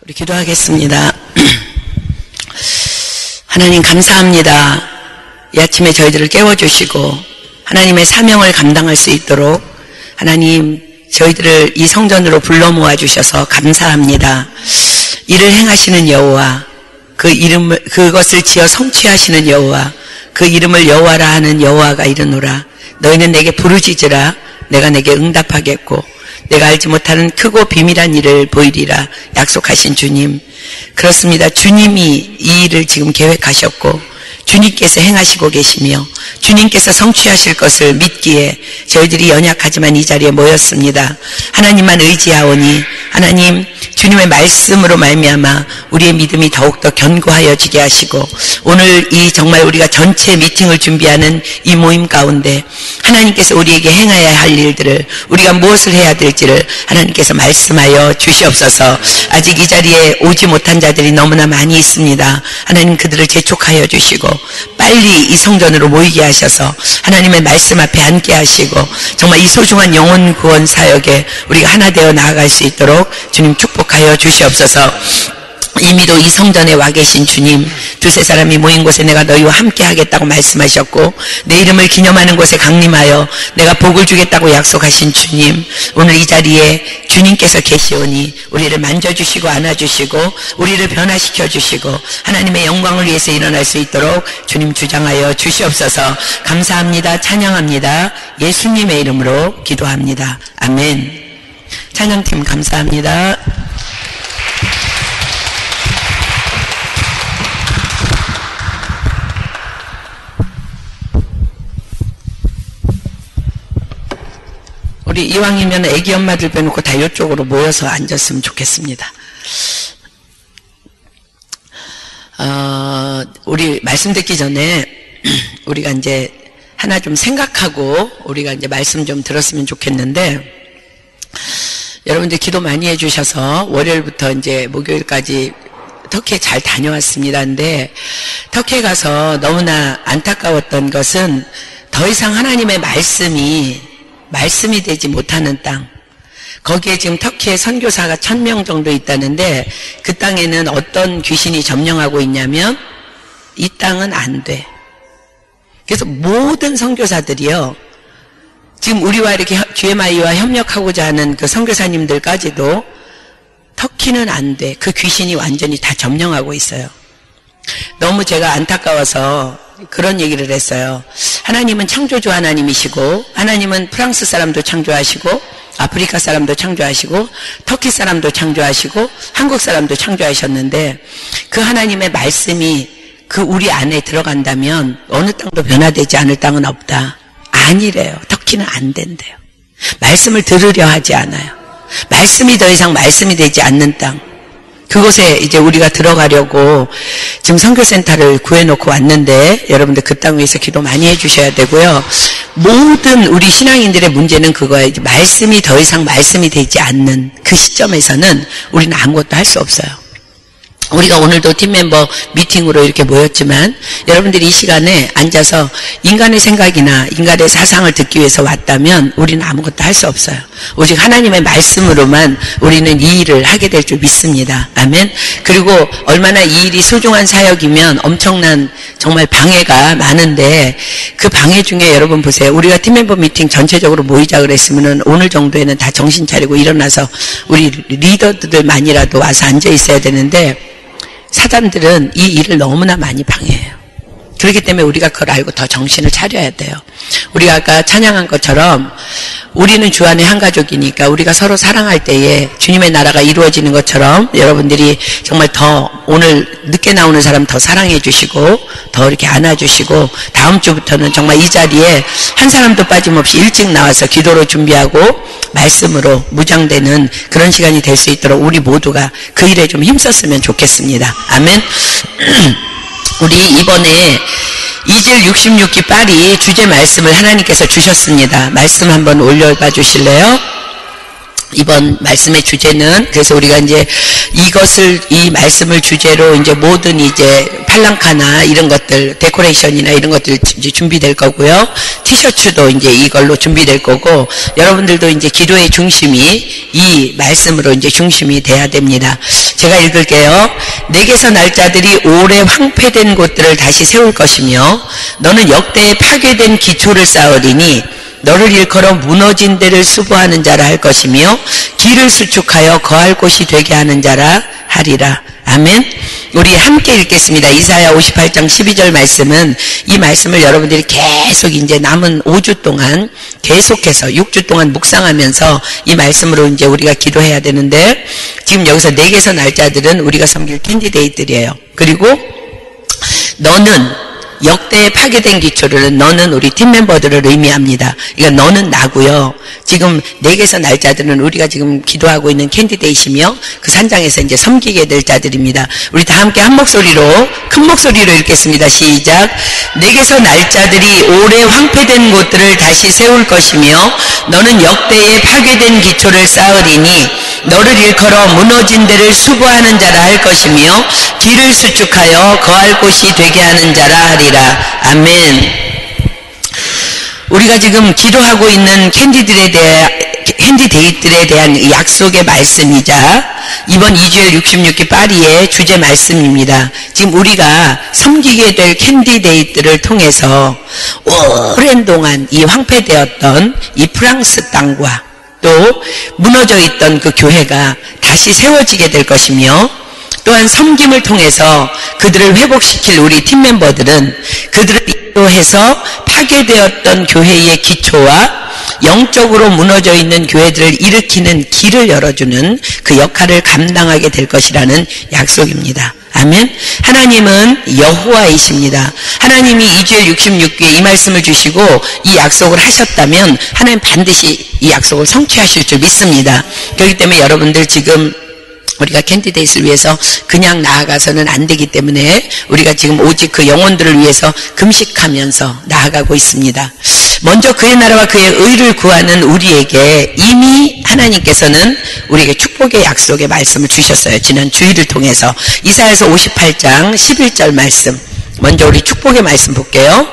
우리 기도하겠습니다. 하나님 감사합니다. 이 아침에 저희들을 깨워주시고 하나님의 사명을 감당할 수 있도록 하나님 저희들을 이 성전으로 불러 모아주셔서 감사합니다. 이를 행하시는 여호와, 그것을 지어 성취하시는 여호와, 그 이름을 여호와라 하는 여호와가 이르노라. 너희는 내게 부르짖으라. 내가 내게 응답하겠고 내가 알지 못하는 크고 비밀한 일을 보이리라 약속하신 주님. 그렇습니다. 주님이 이 일을 지금 계획하셨고 주님께서 행하시고 계시며 주님께서 성취하실 것을 믿기에 저희들이 연약하지만 이 자리에 모였습니다. 하나님만 의지하오니 하나님 주님의 말씀으로 말미암아 우리의 믿음이 더욱더 견고하여지게 하시고 오늘 이 정말 우리가 전체 미팅을 준비하는 이 모임 가운데 하나님께서 우리에게 행해야 할 일들을 우리가 무엇을 해야 될지를 하나님께서 말씀하여 주시옵소서. 아직 이 자리에 오지 못한 자들이 너무나 많이 있습니다. 하나님 그들을 재촉하여 주시고 빨리 이 성전으로 모이게 하셔서 하나님의 말씀 앞에 앉게 하시고 정말 이 소중한 영혼 구원 사역에 우리가 하나 되어 나아갈 수 있도록 주님 축복하여 주시옵소서. 이미도 이 성전에 와 계신 주님, 두세 사람이 모인 곳에 내가 너희와 함께 하겠다고 말씀하셨고 내 이름을 기념하는 곳에 강림하여 내가 복을 주겠다고 약속하신 주님, 오늘 이 자리에 주님께서 계시오니 우리를 만져주시고 안아주시고 우리를 변화시켜 주시고 하나님의 영광을 위해서 일어날 수 있도록 주님 주장하여 주시옵소서. 감사합니다. 찬양합니다. 예수님의 이름으로 기도합니다. 아멘. 찬양팀 감사합니다. 우리 이왕이면 애기 엄마들 빼놓고 다 이쪽으로 모여서 앉았으면 좋겠습니다. 우리 말씀 듣기 전에 우리가 이제 하나 좀 생각하고 우리가 이제 말씀 좀 들었으면 좋겠는데, 여러분들 기도 많이 해주셔서 월요일부터 이제 목요일까지 터키에 잘 다녀왔습니다. 근데 터키에 가서 너무나 안타까웠던 것은 더 이상 하나님의 말씀이 되지 못하는 땅. 거기에 지금 터키에 선교사가 1000명 정도 있다는데 그 땅에는 어떤 귀신이 점령하고 있냐면 이 땅은 안 돼. 그래서 모든 선교사들이요, 지금 우리와 이렇게 GMI와 협력하고자 하는 그 선교사님들까지도 터키는 안 돼. 그 귀신이 완전히 다 점령하고 있어요. 너무 제가 안타까워서 그런 얘기를 했어요. 하나님은 창조주 하나님이시고 하나님은 프랑스 사람도 창조하시고 아프리카 사람도 창조하시고 터키 사람도 창조하시고 한국 사람도 창조하셨는데 그 하나님의 말씀이 그 우리 안에 들어간다면 어느 땅도 변화되지 않을 땅은 없다. 아니래요. 터키는 안 된대요. 말씀을 들으려 하지 않아요. 말씀이 더 이상 말씀이 되지 않는 땅, 그곳에 이제 우리가 들어가려고 지금 선교센터를 구해놓고 왔는데 여러분들 그 땅 위해서 기도 많이 해주셔야 되고요. 모든 우리 신앙인들의 문제는 그거예요. 이제 말씀이 더 이상 말씀이 되지 않는 그 시점에서는 우리는 아무것도 할 수 없어요. 우리가 오늘도 팀멤버 미팅으로 이렇게 모였지만 여러분들이 이 시간에 앉아서 인간의 생각이나 인간의 사상을 듣기 위해서 왔다면 우리는 아무것도 할 수 없어요. 오직 하나님의 말씀으로만 우리는 이 일을 하게 될 줄 믿습니다. 아멘. 그리고 얼마나 이 일이 소중한 사역이면 엄청난 정말 방해가 많은데 그 방해 중에 여러분 보세요. 우리가 팀멤버 미팅 전체적으로 모이자 그랬으면은 오늘 정도에는 다 정신 차리고 일어나서 우리 리더들만이라도 와서 앉아 있어야 되는데 사단들은 이 일을 너무나 많이 방해해요. 그렇기 때문에 우리가 그걸 알고 더 정신을 차려야 돼요. 우리가 아까 찬양한 것처럼 우리는 주 안에 한 가족이니까 우리가 서로 사랑할 때에 주님의 나라가 이루어지는 것처럼 여러분들이 정말 더 오늘 늦게 나오는 사람 더 사랑해 주시고 더 이렇게 안아주시고 다음 주부터는 정말 이 자리에 한 사람도 빠짐없이 일찍 나와서 기도로 준비하고 말씀으로 무장되는 그런 시간이 될 수 있도록 우리 모두가 그 일에 좀 힘썼으면 좋겠습니다. 아멘. 우리 이번에 2절 66기 파리 주제 말씀을 하나님께서 주셨습니다. 말씀 한번 올려봐 주실래요? 이번 말씀의 주제는, 그래서 우리가 이제 이 말씀을 주제로 이제 모든 이제 팔랑카나 이런 것들, 데코레이션이나 이런 것들 이제 준비될 거고요. 티셔츠도 이제 이걸로 준비될 거고, 여러분들도 이제 기도의 중심이 이 말씀으로 이제 중심이 돼야 됩니다. 제가 읽을게요. 내게서 날 자들이 오래 황폐된 곳들을 다시 세울 것이며, 너는 역대에 파괴된 기초를 쌓으리니, 너를 일컬어 무너진 데를 수보하는 자라 할 것이며, 길을 수축하여 거할 곳이 되게 하는 자라 하리라. 아멘. 우리 함께 읽겠습니다. 이사야 58장 12절 말씀은, 이 말씀을 여러분들이 계속 이제 남은 5주 동안 계속해서 6주 동안 묵상하면서 이 말씀으로 이제 우리가 기도해야 되는데, 지금 여기서 내게서 날 자들은 우리가 섬길 캔디데이트들이에요. 그리고 너는 역대에 파괴된 기초를, 너는 우리 팀 멤버들을 의미합니다. 그러니까 너는 나고요. 지금 내게서 날 자들은 우리가 지금 기도하고 있는 캔디데이시며 그 산장에서 이제 섬기게 될 자들입니다. 우리 다 함께 한 목소리로, 큰 목소리로 읽겠습니다. 시작. 내게서 날 자들이 오래 황폐된 곳들을 다시 세울 것이며, 너는 역대에 파괴된 기초를 쌓으리니, 너를 일컬어 무너진 데를 수보하는 자라 할 것이며, 길을 수축하여 거할 곳이 되게 하는 자라 하리라. 아멘. 우리가 지금 기도하고 있는 캔디데이들에 대한 약속의 말씀이자 이번 2주일 66기 파리의 주제 말씀입니다. 지금 우리가 섬기게 될 캔디데이들을 통해서 오랜 동안 이 황폐되었던 이 프랑스 땅과 또 무너져 있던 그 교회가 다시 세워지게 될 것이며, 또한 섬김을 통해서 그들을 회복시킬 우리 팀 멤버들은 그들을 인도해서 파괴되었던 교회의 기초와 영적으로 무너져 있는 교회들을 일으키는 길을 열어주는 그 역할을 감당하게 될 것이라는 약속입니다. 아멘. 하나님은 여호와이십니다. 하나님이 2주일 66기에 이 말씀을 주시고 이 약속을 하셨다면 하나님 반드시 이 약속을 성취하실 줄 믿습니다. 그렇기 때문에 여러분들 지금 우리가 캔디데이트를 위해서 그냥 나아가서는 안 되기 때문에 우리가 지금 오직 그 영혼들을 위해서 금식하면서 나아가고 있습니다. 먼저 그의 나라와 그의 의를 구하는 우리에게 이미 하나님께서는 우리에게 축복의 약속의 말씀을 주셨어요. 지난 주일을 통해서. 이사야서 58장 11절 말씀, 먼저 우리 축복의 말씀 볼게요.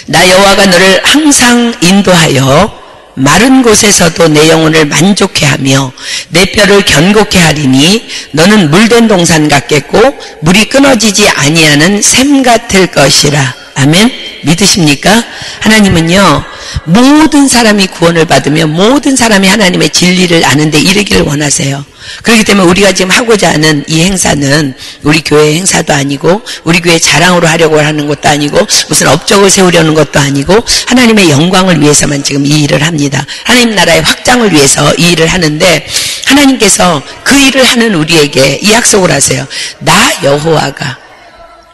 나 여호와가 너를 항상 인도하여 마른 곳에서도 내 영혼을 만족해 하며 내 뼈를 견고케 하리니, 너는 물된 동산 같겠고 물이 끊어지지 아니하는 샘 같을 것이라. 아멘. 믿으십니까? 하나님은요, 모든 사람이 구원을 받으며 모든 사람이 하나님의 진리를 아는데 이르기를 원하세요. 그렇기 때문에 우리가 지금 하고자 하는 이 행사는 우리 교회 행사도 아니고 우리 교회 자랑으로 하려고 하는 것도 아니고 무슨 업적을 세우려는 것도 아니고 하나님의 영광을 위해서만 지금 이 일을 합니다. 하나님 나라의 확장을 위해서 이 일을 하는데, 하나님께서 그 일을 하는 우리에게 이 약속을 하세요. 나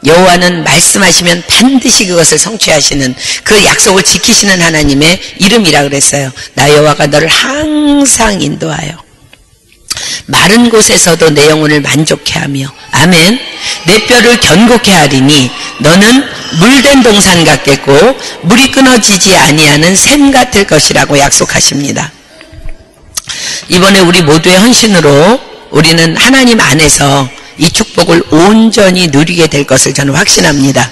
여호와는 말씀하시면 반드시 그것을 성취하시는 그 약속을 지키시는 하나님의 이름이라 그랬어요. 나 여호와가 너를 항상 인도하여 마른 곳에서도 내 영혼을 만족해 하며, 아멘. 내 뼈를 견고케 하리니 너는 물된 동산 같겠고 물이 끊어지지 아니하는 샘 같을 것이라고 약속하십니다. 이번에 우리 모두의 헌신으로 우리는 하나님 안에서 이 축복을 온전히 누리게 될 것을 저는 확신합니다.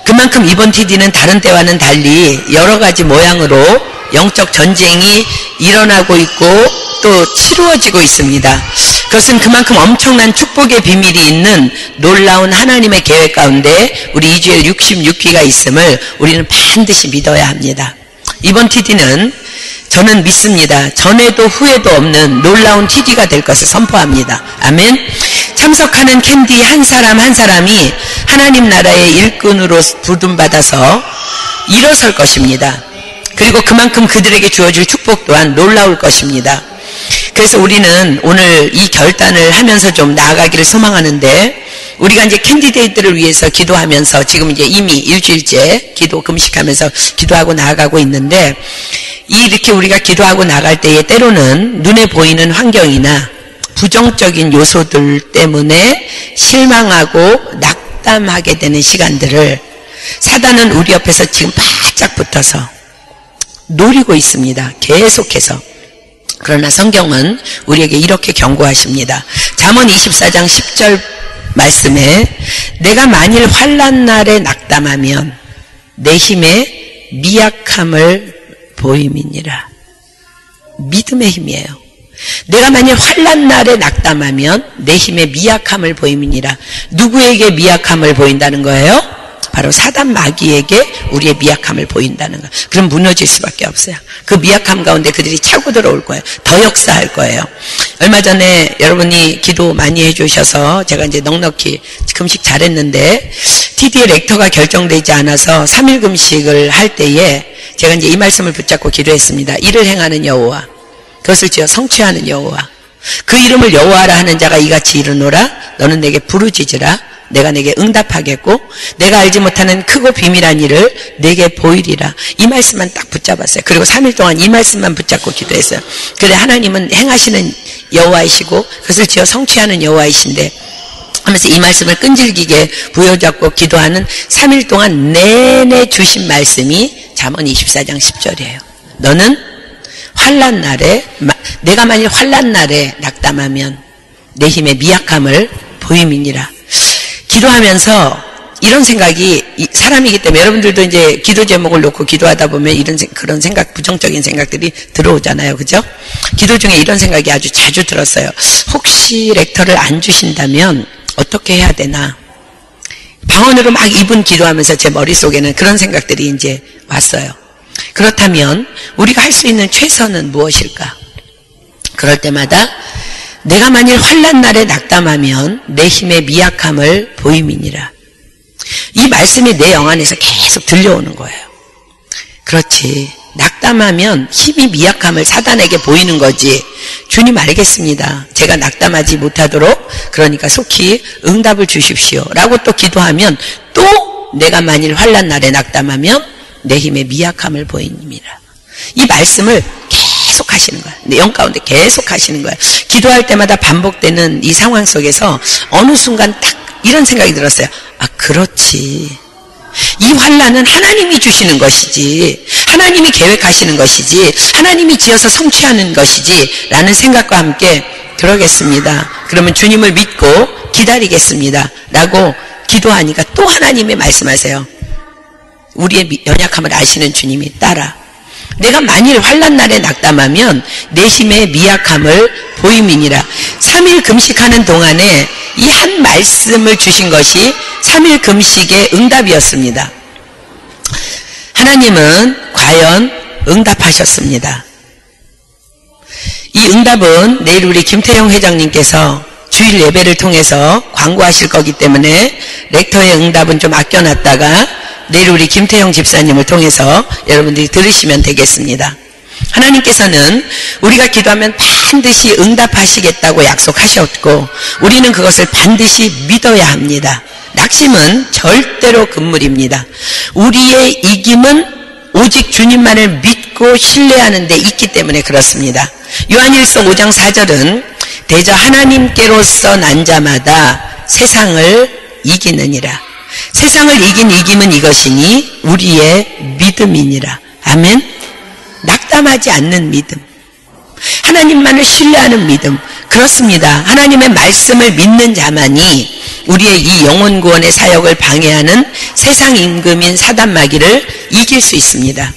그만큼 이번 TD는 다른 때와는 달리 여러 가지 모양으로 영적 전쟁이 일어나고 있고 또 치루어지고 있습니다. 그것은 그만큼 엄청난 축복의 비밀이 있는 놀라운 하나님의 계획 가운데 우리 2주일 66기가 있음을 우리는 반드시 믿어야 합니다. 이번 TD는 저는 믿습니다. 전에도 후에도 없는 놀라운 TD가 될 것을 선포합니다. 아멘. 참석하는 캔디 한 사람 한 사람이 하나님 나라의 일꾼으로 부름받아서 일어설 것입니다. 그리고 그만큼 그들에게 주어질 축복 또한 놀라울 것입니다. 그래서 우리는 오늘 이 결단을 하면서 좀 나아가기를 소망하는데, 우리가 이제 캔디데이트를 위해서 기도하면서 지금 이제 이미 일주일째 기도 금식하면서 기도하고 나아가고 있는데, 이렇게 우리가 기도하고 나갈 때에 때로는 눈에 보이는 환경이나 부정적인 요소들 때문에 실망하고 낙담하게 되는 시간들을 사단은 우리 옆에서 지금 바짝 붙어서 노리고 있습니다. 계속해서. 그러나 성경은 우리에게 이렇게 경고하십니다. 잠언 24장 10절 말씀에 내가 만일 환난 날에 낙담하면 내 힘의 미약함을 보임이니라. 믿음의 힘이에요. 내가 만일 환난 날에 낙담하면 내 힘의 미약함을 보임이니라. 누구에게 미약함을 보인다는 거예요? 바로 사단 마귀에게 우리의 미약함을 보인다는 거예요. 그럼 무너질 수밖에 없어요. 그 미약함 가운데 그들이 차고 들어올 거예요. 더 역사할 거예요. 얼마 전에 여러분이 기도 많이 해주셔서 제가 이제 넉넉히 금식 잘했는데 TD의 렉터가 결정되지 않아서 3일 금식을 할 때에 제가 이제 이 말씀을 붙잡고 기도했습니다. 이를 행하는 여호와, 그것을 지어 성취하는 여호와, 그 이름을 여호와라 하는 자가 이같이 이르노라. 너는 내게 부르짖으라. 내가 내게 응답하겠고 내가 알지 못하는 크고 비밀한 일을 내게 보이리라. 이 말씀만 딱 붙잡았어요. 그리고 3일 동안 이 말씀만 붙잡고 기도했어요. 그래, 하나님은 행하시는 여호와이시고 그것을 지어 성취하는 여호와이신데 하면서 이 말씀을 끈질기게 부여잡고 기도하는 3일 동안 내내 주신 말씀이 잠언 24장 10절이에요. 너는 환난 날에, 내가 만일 환난 날에 낙담하면 내 힘의 미약함을 보임이니라. 기도하면서 이런 생각이, 사람이기 때문에 여러분들도 이제 기도 제목을 놓고 기도하다 보면 그런 생각, 부정적인 생각들이 들어오잖아요. 그죠? 기도 중에 이런 생각이 아주 자주 들었어요. 혹시 렉터를 안 주신다면 어떻게 해야 되나? 방언으로 막 이분 기도하면서 제 머릿속에는 그런 생각들이 이제 왔어요. 그렇다면 우리가 할 수 있는 최선은 무엇일까? 그럴 때마다 내가 만일 환난 날에 낙담하면 내 힘의 미약함을 보임이니라. 이 말씀이 내 영 안에서 계속 들려오는 거예요. 그렇지, 낙담하면 힘이 미약함을 사단에게 보이는 거지. 주님 알겠습니다. 제가 낙담하지 못하도록 그러니까 속히 응답을 주십시오 라고 또 기도하면 또 내가 만일 환난 날에 낙담하면 내 힘의 미약함을 보임이니라. 이 말씀을 계속 하시는 거야. 내 영 가운데 계속 하시는 거야. 기도할 때마다 반복되는 이 상황 속에서 어느 순간 딱 이런 생각이 들었어요. 아, 그렇지. 이 환난은 하나님이 주시는 것이지, 하나님이 계획하시는 것이지, 하나님이 지어서 성취하는 것이지 라는 생각과 함께 그러겠습니다. 그러면 주님을 믿고 기다리겠습니다 라고 기도하니까 또 하나님이 말씀하세요. 우리의 연약함을 아시는 주님이 따라 내가 만일 환난 날에 낙담하면 내 힘의 미약함을 보임이니라. 3일 금식하는 동안에 이 한 말씀을 주신 것이 3일 금식의 응답이었습니다. 하나님은 과연 응답하셨습니다. 이 응답은 내일 우리 김태형 회장님께서 주일 예배를 통해서 광고하실 거기 때문에 렉터의 응답은 좀 아껴놨다가 내일 우리 김태형 집사님을 통해서 여러분들이 들으시면 되겠습니다. 하나님께서는 우리가 기도하면 반드시 응답하시겠다고 약속하셨고 우리는 그것을 반드시 믿어야 합니다. 낙심은 절대로 금물입니다. 우리의 이김은 오직 주님만을 믿고 신뢰하는 데 있기 때문에 그렇습니다. 요한일서 5장 4절은 대저 하나님께로서 난 자마다 세상을 이기느니라. 세상을 이긴 이김은 이것이니 우리의 믿음이니라. 아멘. 낙담하지 않는 믿음, 하나님만을 신뢰하는 믿음. 그렇습니다. 하나님의 말씀을 믿는 자만이 우리의 이 영혼 구원의 사역을 방해하는 세상 임금인 사단 마귀를 이길 수 있습니다.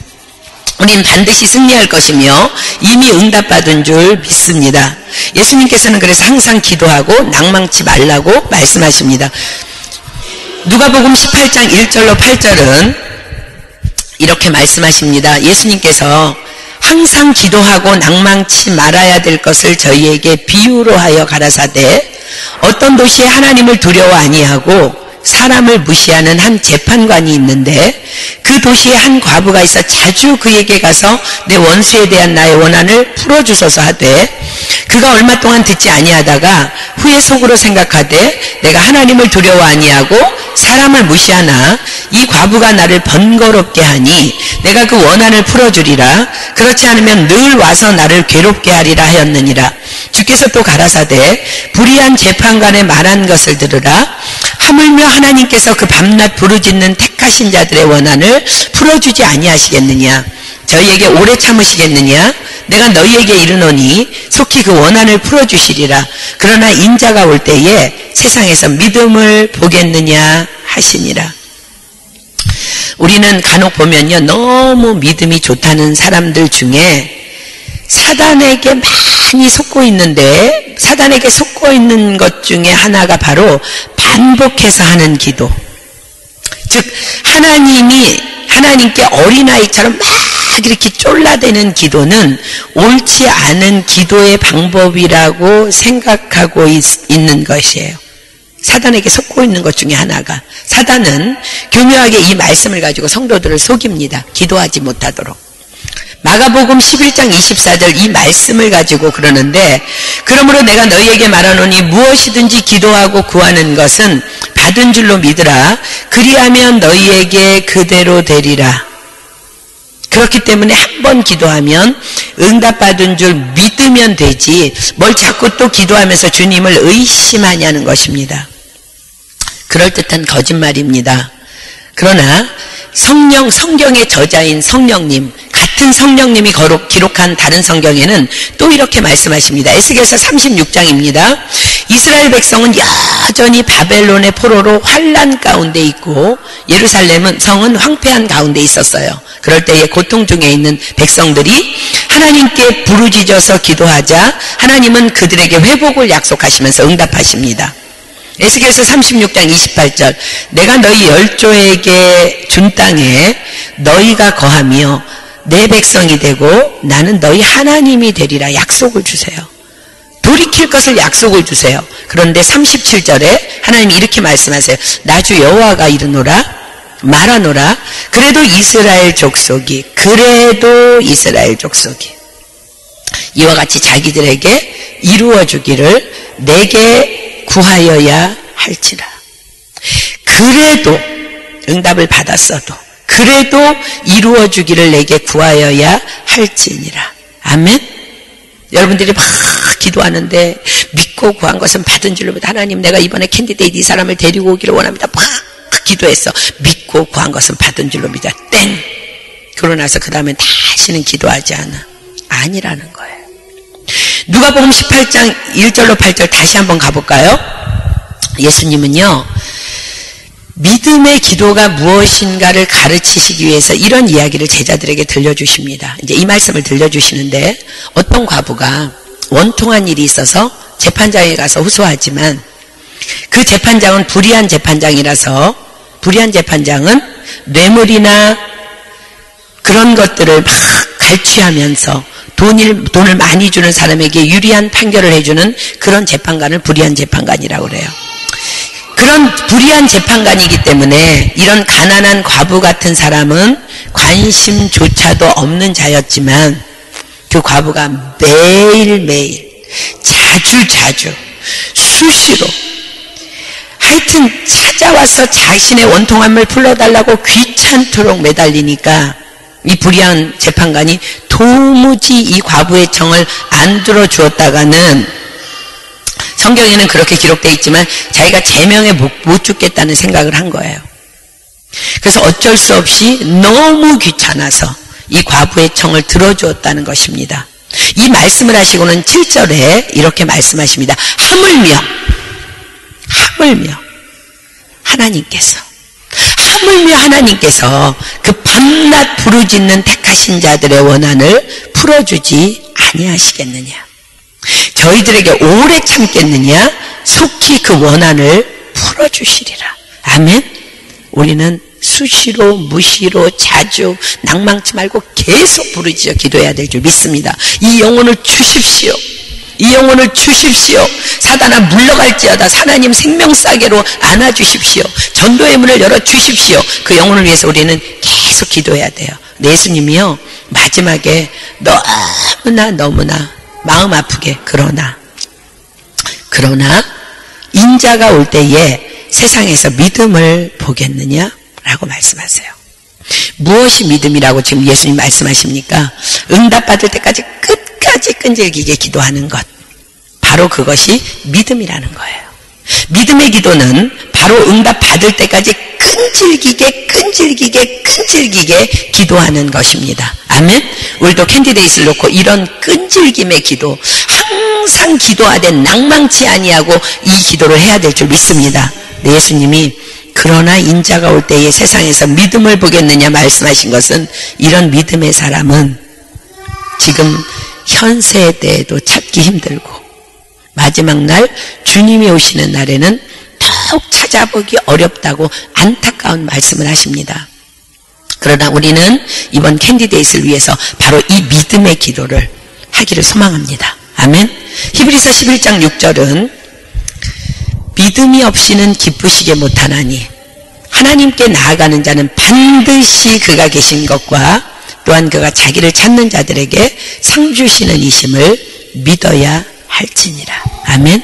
우리는 반드시 승리할 것이며 이미 응답받은 줄 믿습니다. 예수님께서는 그래서 항상 기도하고 낭망치 말라고 말씀하십니다. 누가복음 18장 1절로 8절은 이렇게 말씀하십니다. 예수님께서 항상 기도하고 낭망치 말아야 될 것을 저희에게 비유로 하여 가라사대 어떤 도시에 하나님을 두려워 아니하고 사람을 무시하는 한 재판관이 있는데 그 도시에 한 과부가 있어 자주 그에게 가서 내 원수에 대한 나의 원한을 풀어주소서 하되 그가 얼마 동안 듣지 아니하다가 후에 속으로 생각하되 내가 하나님을 두려워 아니하고 사람을 무시하나 이 과부가 나를 번거롭게 하니 내가 그 원한을 풀어주리라. 그렇지 않으면 늘 와서 나를 괴롭게 하리라 하였느니라. 주께서 또 가라사대 불의한 재판관의 말한 것을 들으라. 하물며 하나님께서 그 밤낮 부르짖는 택하신 자들의 원한을 풀어주지 아니하시겠느냐. 저희에게 오래 참으시겠느냐. 내가 너희에게 이르노니 속히 그 원한을 풀어주시리라. 그러나 인자가 올 때에 세상에서 믿음을 보겠느냐 하시니라. 우리는 간혹 보면요, 너무 믿음이 좋다는 사람들 중에 사단에게 많이 속고 있는데, 사단에게 속고 있는 것 중에 하나가 바로 반복해서 하는 기도. 즉 하나님께 어린아이처럼 막 이렇게 쫄라대는 기도는 옳지 않은 기도의 방법이라고 생각하고 있는 것이에요. 사단에게 속고 있는 것 중에 하나가, 사단은 교묘하게 이 말씀을 가지고 성도들을 속입니다. 기도하지 못하도록. 마가복음 11장 24절 이 말씀을 가지고 그러는데, 그러므로 내가 너희에게 말하노니 무엇이든지 기도하고 구하는 것은 받은 줄로 믿으라. 그리하면 너희에게 그대로 되리라. 그렇기 때문에 한 번 기도하면 응답받은 줄 믿으면 되지, 뭘 자꾸 또 기도하면서 주님을 의심하냐는 것입니다. 그럴듯한 거짓말입니다. 그러나 성경의 저자인 성령님, 같은 성령님이 기록한 다른 성경에는 또 이렇게 말씀하십니다. 에스겔서 36장입니다. 이스라엘 백성은 여전히 바벨론의 포로로 환난 가운데 있고 예루살렘은 성은 황폐한 가운데 있었어요. 그럴 때에 고통 중에 있는 백성들이 하나님께 부르짖어서 기도하자 하나님은 그들에게 회복을 약속하시면서 응답하십니다. 에스겔서 36장 28절 내가 너희 열조에게 준 땅에 너희가 거하며 내 백성이 되고 나는 너희 하나님이 되리라 약속을 주세요. 돌이킬 것을 약속을 주세요. 그런데 37절에 하나님이 이렇게 말씀하세요. 나 주 여호와가 이르노라 말하노라 그래도 이스라엘 족속이 이와 같이 자기들에게 이루어주기를 내게 구하여야 할지라. 그래도 응답을 받았어도 그래도 이루어주기를 내게 구하여야 할지니라. 아멘. 여러분들이 막 기도하는데 믿고 구한 것은 받은 줄로 믿어. 하나님 내가 이번에 캔디데이트 이 사람을 데리고 오기를 원합니다. 막 기도했어. 믿고 구한 것은 받은 줄로 믿어. 땡. 그러고 나서 그 다음엔 다시는 기도하지 않아. 아니라는 거예요. 누가복음 18장 1절로 8절 다시 한번 가볼까요? 예수님은요 믿음의 기도가 무엇인가를 가르치시기 위해서 이런 이야기를 제자들에게 들려주십니다. 이제 이 말씀을 들려주시는데 어떤 과부가 원통한 일이 있어서 재판장에 가서 호소하지만 그 재판장은 불의한 재판장이라서 불의한 재판장은 뇌물이나 그런 것들을 막 갈취하면서 돈을 많이 주는 사람에게 유리한 판결을 해주는 그런 재판관을 불의한 재판관이라고 그래요. 그런 불의한 재판관이기 때문에 이런 가난한 과부 같은 사람은 관심조차도 없는 자였지만 그 과부가 매일매일 자주 수시로 하여튼 찾아와서 자신의 원통함을 풀어달라고 귀찮도록 매달리니까 이 불의한 재판관이 도무지 이 과부의 청을 안 들어주었다가는 성경에는 그렇게 기록되어 있지만 자기가 제명에 못 죽겠다는 생각을 한 거예요. 그래서 어쩔 수 없이 너무 귀찮아서 이 과부의 청을 들어주었다는 것입니다. 이 말씀을 하시고는 7절에 이렇게 말씀하십니다. 하물며 하나님께서 그 밤낮 부르짖는 택하신 자들의 원한을 풀어주지 아니하시겠느냐. 저희들에게 오래 참겠느냐. 속히 그 원한을 풀어주시리라. 아멘. 우리는 수시로 무시로 자주 낭망치 말고 계속 부르짖어 기도해야 될 줄 믿습니다. 이 영혼을 주십시오. 사단아 물러갈지어다. 하나님 생명싸개로 안아주십시오. 전도의 문을 열어주십시오. 그 영혼을 위해서 우리는 계속 기도해야 돼요. 예수님이요 마지막에 너무나 마음 아프게 그러나 인자가 올 때에 세상에서 믿음을 보겠느냐? 라고 말씀하세요. 무엇이 믿음이라고 지금 예수님 말씀하십니까? 응답받을 때까지 끝까지 끈질기게 기도하는 것, 바로 그것이 믿음이라는 거예요. 믿음의 기도는 바로 응답받을 때까지 끈질기게 기도하는 것입니다. 아멘. 우리도 캔디데이스를 놓고 이런 끈질김의 기도, 항상 기도하되 낭망치 아니하고 이 기도를 해야 될 줄 믿습니다. 네, 예수님이 그러나 인자가 올 때에 세상에서 믿음을 보겠느냐 말씀하신 것은 이런 믿음의 사람은 지금 현 세대에도 찾기 힘들고 마지막 날 주님이 오시는 날에는 더욱 찾아보기 어렵다고 안타까운 말씀을 하십니다. 그러나 우리는 이번 캔디데이트를 위해서 바로 이 믿음의 기도를 하기를 소망합니다. 아멘. 히브리서 11장 6절은 믿음이 없이는 기쁘시게 못하나니 하나님께 나아가는 자는 반드시 그가 계신 것과 또한 그가 자기를 찾는 자들에게 상 주시는 이심을 믿어야 할지니라. 아멘.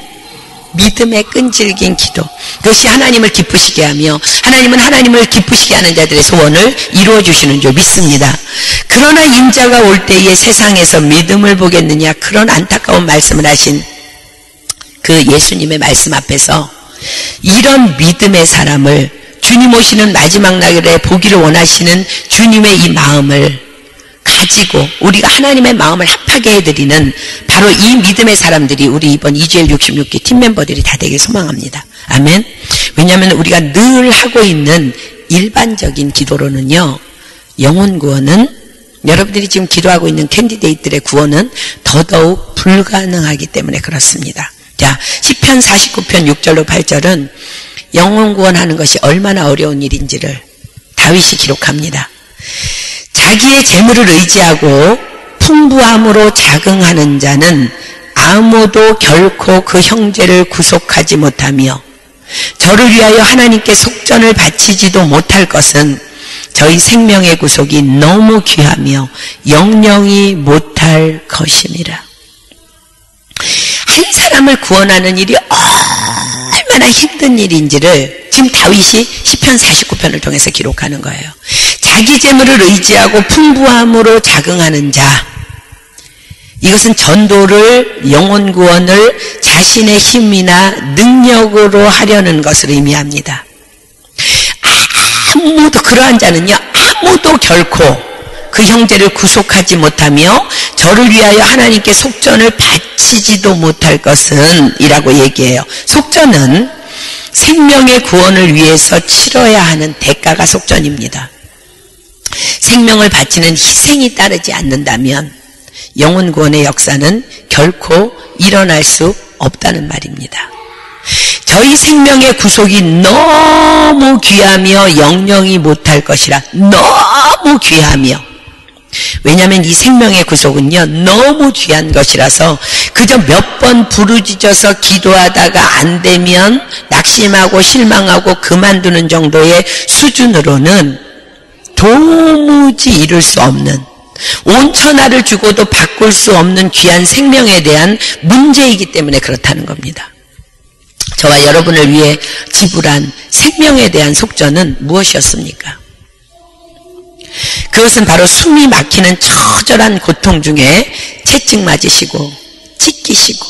믿음의 끈질긴 기도, 그것이 하나님을 기쁘시게 하며 하나님은 하나님을 기쁘시게 하는 자들의 소원을 이루어 주시는 줄 믿습니다. 그러나 인자가 올 때에 세상에서 믿음을 보겠느냐, 그런 안타까운 말씀을 하신 그 예수님의 말씀 앞에서 이런 믿음의 사람을 주님 오시는 마지막 날에 보기를 원하시는 주님의 이 마음을 가지고 우리가 하나님의 마음을 합하게 해드리는 바로 이 믿음의 사람들이 우리 이번 2주일 66기 팀 멤버들이 다 되길 소망합니다. 아멘. 왜냐하면 우리가 늘 하고 있는 일반적인 기도로는요, 영혼 구원은, 여러분들이 지금 기도하고 있는 캔디데이트들의 구원은 더더욱 불가능하기 때문에 그렇습니다. 자, 시편 49편 6절로 8절은 영혼 구원하는 것이 얼마나 어려운 일인지를 다윗이 기록합니다. 자기의 재물을 의지하고 풍부함으로 자긍하는 자는 아무도 결코 그 형제를 구속하지 못하며 저를 위하여 하나님께 속전을 바치지도 못할 것은 저희 생명의 구속이 너무 귀하며 영영이 못할 것임이라. 한 사람을 구원하는 일이 얼마나 힘든 일인지를 지금 다윗이 시편 49편을 통해서 기록하는 거예요. 자기 재물을 의지하고 풍부함으로 자긍하는 자, 이것은 전도를, 영혼 구원을 자신의 힘이나 능력으로 하려는 것을 의미합니다. 아무도, 그러한 자는요, 아무도 결코 그 형제를 구속하지 못하며 저를 위하여 하나님께 속전을 바치지도 못할 것은 이라고 얘기해요. 속전은 생명의 구원을 위해서 치러야 하는 대가가 속전입니다. 생명을 바치는 희생이 따르지 않는다면 영혼 구원의 역사는 결코 일어날 수 없다는 말입니다. 저희 생명의 구속이 너무 귀하며 영영이 못할 것이라. 너무 귀하며. 왜냐하면 이 생명의 구속은요, 너무 귀한 것이라서 그저 몇 번 부르짖어서 기도하다가 안 되면 낙심하고 실망하고 그만두는 정도의 수준으로는 도무지 이룰 수 없는, 온 천하를 주고도 바꿀 수 없는 귀한 생명에 대한 문제이기 때문에 그렇다는 겁니다. 저와 여러분을 위해 지불한 생명에 대한 속전은 무엇이었습니까? 그것은 바로 숨이 막히는 처절한 고통 중에 채찍 맞으시고 찢기시고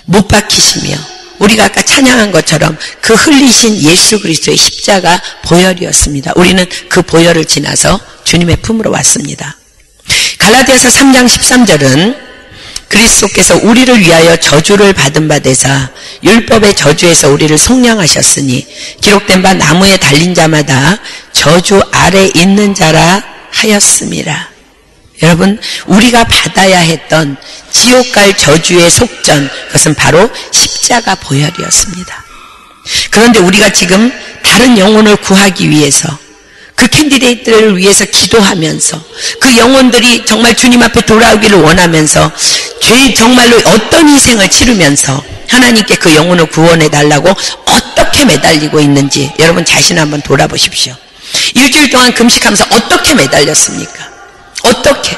못 박히시며 우리가 아까 찬양한 것처럼 그 흘리신 예수 그리스도의 십자가 보혈이었습니다. 우리는 그 보혈을 지나서 주님의 품으로 왔습니다. 갈라디아서 3장 13절은 그리스도께서 우리를 위하여 저주를 받은 바 되사 율법의 저주에서 우리를 속량하셨으니 기록된 바 나무에 달린 자마다 저주 아래 있는 자라 하였음이라. 여러분, 우리가 받아야 했던 지옥 갈 저주의 속전, 그것은 바로 십자가 보혈이었습니다. 그런데 우리가 지금 다른 영혼을 구하기 위해서, 그 캔디데이트를 위해서 기도하면서, 그 영혼들이 정말 주님 앞에 돌아오기를 원하면서, 정말로 어떤 희생을 치르면서 하나님께 그 영혼을 구원해 달라고 어떻게 매달리고 있는지 여러분 자신 한번 돌아보십시오. 일주일 동안 금식하면서 어떻게 매달렸습니까? 어떻게?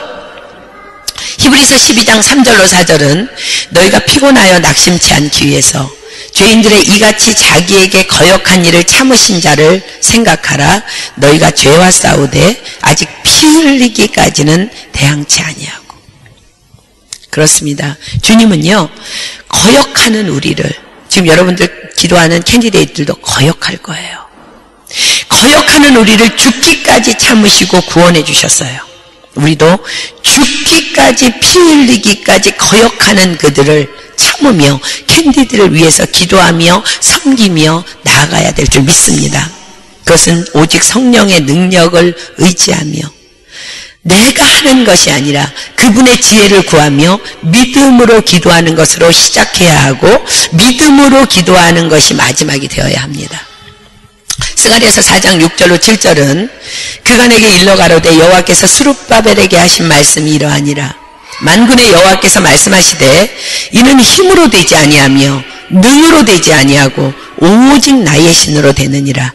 히브리서 12장 3절로 4절은 너희가 피곤하여 낙심치 않기 위해서 죄인들의 이같이 자기에게 거역한 일을 참으신 자를 생각하라. 너희가 죄와 싸우되 아직 피 흘리기까지는 대항치 아니하고. 그렇습니다. 주님은요, 거역하는 우리를, 지금 여러분들 기도하는 캔디데이트들도 거역할 거예요. 거역하는 우리를 죽기까지 참으시고 구원해 주셨어요. 우리도 죽기까지 피 흘리기까지 거역하는 부족하는 그들을 참으며 캔디드를 위해서 기도하며 섬기며 나아가야 될 줄 믿습니다. 그것은 오직 성령의 능력을 의지하며 내가 하는 것이 아니라 그분의 지혜를 구하며 믿음으로 기도하는 것으로 시작해야 하고 믿음으로 기도하는 것이 마지막이 되어야 합니다. 스가랴서 4장 6절로 7절은 그간에게 일러 가로되 여호와께서 스룹바벨에게 하신 말씀이 이러하니라. 만군의 여호와께서 말씀하시되 이는 힘으로 되지 아니하며 능으로 되지 아니하고 오직 나의 신으로 되느니라.